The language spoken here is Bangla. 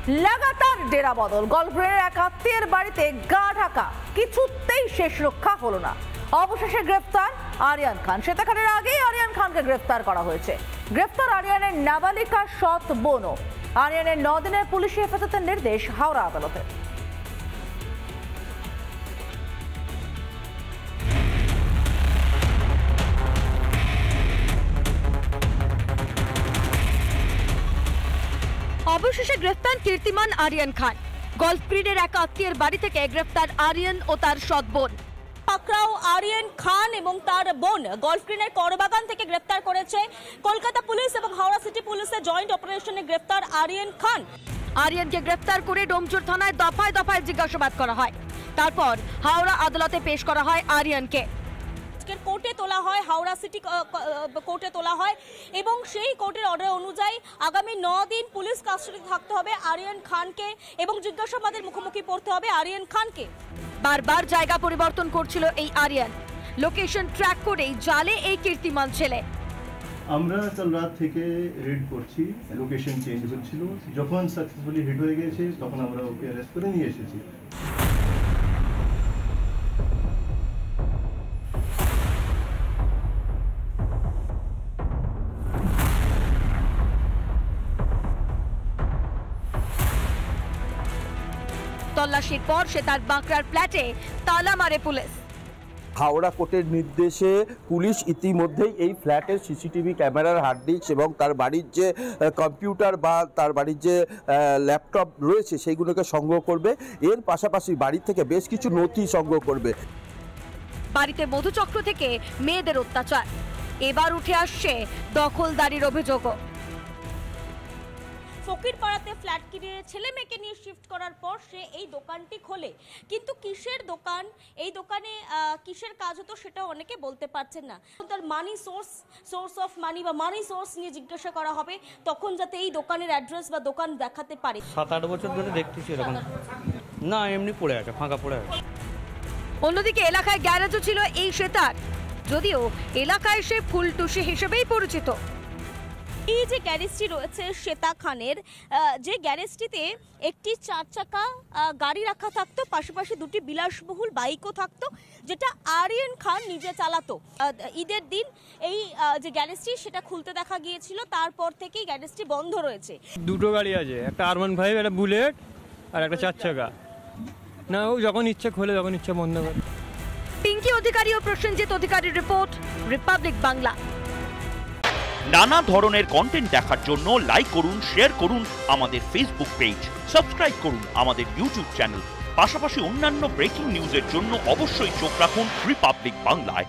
লাগাতার ডেরা বদল। গল্ফগ্রিনের এক আত্মীয়ের বাড়িতে গা ঢাকা, কিছুতেই শেষ রক্ষা হলো না। অবশেষে গ্রেফতার আরিয়ান খান। সেতাখানের আগেই আরিয়ান খানকে গ্রেফতার করা হয়েছে। গ্রেফতার আরিয়ানের নাবালিকা সৎ বোনও। আরিয়ানের 9 দিনের পুলিশি হেফাজতের নির্দেশ হাওড়া আদালতের। অবশেষে গ্রেফতার কীর্তিমান আরিয়ান খান। গল্ফগ্রিনের এক আত্মীয়ের বাড়ি থেকে গ্রেফতার আরিয়ান ও তার সৎ বোন। পাকড়াও আরিয়ান খান এবং তার বোন গল্ফগ্রিনের করবাগান থেকে গ্রেফতার করেছে কলকাতা পুলিশ এবং হাওড়া সিটি পুলিশের জয়েন্ট অপারেশনে গ্রেফতার আরিয়ান খান। আরিয়ানকে গ্রেফতার করে ডোমজুর থানায় দফায় দফায় জিজ্ঞাসাবাদ করা হয়। তারপর হাওড়া আদালতে পেশ করা হয় আরিয়ানকে। কোর্টে তোলা হয়, হাওড়া সিটি কোর্টে তোলা হয় এবং সেই কোর্টের অর্ডার অনুযায়ী আগামী 9 দিন পুলিশ কাস্টাডিতে থাকতে হবে আরিয়ান খানকে এবং জিজ্ঞাসাবাদের মুখোমুখি পড়তে হবে আরিয়ান খানকে। বারবার জায়গা পরিবর্তন করছিল এই আরিয়ান। লোকেশন ট্র্যাক করেই জালে এই কীর্তিমান ছেলে। আমরা কাল রাত থেকে রেড করছি, লোকেশন চেঞ্জ হচ্ছিল। যখন সাকসেসফুলি হিট হয়ে গেছে তখন আমরা ওকে অ্যারেস্ট করে নিয়ে এসেছি। তল্লাশির পর সে তার বাঁকড়ার ফ্ল্যাটে তালা মারে পুলিশ। হাওড়া কোর্টের নির্দেশে পুলিশ ইতিমধ্যেই এই ফ্ল্যাটের সিসিটিভি ক্যামেরার হার্ড ডিস্ক এবং তার বাড়ির যে কম্পিউটার বা তার বাড়ির যে ল্যাপটপ রয়েছে সেইগুলোকে সংগ্রহ করবে। এর পাশাপাশি বাড়ি থেকে বেশ কিছু নথি সংগ্রহ করবে। বাড়িতে মধুচক্র থেকে মেয়েদের অত্যাচার, এবার উঠে আসছে দখলদারির অভিযোগও। ফকিরপাড়াতে ফ্ল্যাট কিনে ছেলে মেয়েকে নিয়ে শিফট করার পর সে এই দোকানটি খোলে, কিন্তু কিসের দোকান, এই দোকানে কিসের কাজ হতো সেটা অনেকে বলতে পারছেন না। তার মানি সোর্স অফ মানি বা মানি সোর্স নিয়ে জিজ্ঞাসা করা হবে, তখন যাতে এই দোকানের অ্যাড্রেস বা দোকান দেখাতে পারে। 7-8 বছর ধরে দেখতেছি এরকম না, এমনি পড়ে আছে, ফাঁকা পড়ে আছে। অন্যদিকে এলাকায় গ্যারেজও ছিল এই শ্বেতার, যদিও এলাকায় সে ফুলটুসি হিসেবেই পরিচিত। এই যে গ্যারেজটি রয়েছে শ্বেতা খানের, যে গ্যারেজটিতে একটি 4 চাকা গাড়ি রাখা থাকতো, পাশাপাশি 2টি বিলাসবহুল বাইকও থাকতো, যেটা আরিয়ান খান নিজে চালাতো। ঈদের দিন এই যে গ্যারেজটি সেটা খুলতে দেখা গিয়েছিল, তারপর থেকেই গ্যারেজটি বন্ধ রয়েছে। 2টো গাড়ি আছে, একটা R15, একটা বুলেট আর একটা 4 চাকা। না, ও যখন ইচ্ছে খোলে, যখন ইচ্ছে বন্ধ করে। পিঙ্কি অধিকারী ও প্রসেনজিৎ অধিকারীর রিপোর্ট, রিপাবলিক বাংলা। নানা ধরনের কন্টেন্ট দেখার জন্য লাইক করুন, শেয়ার করুন আমাদের ফেসবুক পেজ, সাবস্ক্রাইব করুন আমাদের ইউটিউব চ্যানেল। পাশাপাশি অন্যান্য ব্রেকিং নিউজের জন্য অবশ্যই চোখ রাখুন রিপাবলিক বাংলায়।